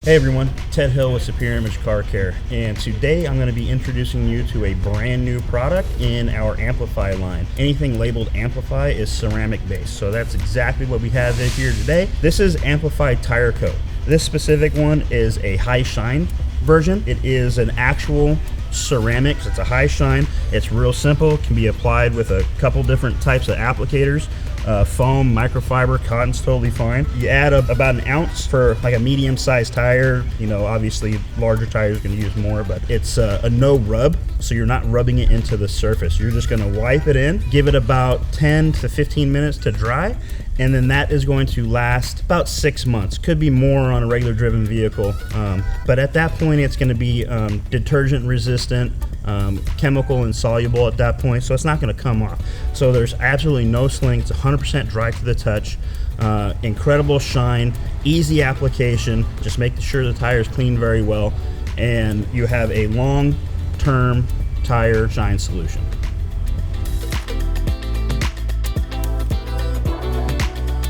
Hey everyone, Ted Hill with Superior Image Car Care, and today I'm going to be introducing you to a brand new product in our Amplify line. Anything labeled Amplify is ceramic based, so that's exactly what we have in here today. This is Amplify Tire Coat. This specific one is a high shine version. It is an actual ceramic, so it's a high shine. It's real simple, can be applied with a couple different types of applicators. Foam, microfiber, cotton's totally fine. You add about an ounce for like a medium-sized tire. You know, obviously larger tires are going to use more, but it's a no rub, so you're not rubbing it into the surface. You're just going to wipe it in, give it about 10 to 15 minutes to dry, and then that is going to last about 6 months. Could be more on a regular driven vehicle, but at that point it's going to be detergent resistant, chemical insoluble at that point, so it's not going to come off. So there's absolutely no sling. It's 100% dry to the touch. Incredible shine, easy application. Just make sure the tire is cleaned very well, and you have a long-term tire shine solution.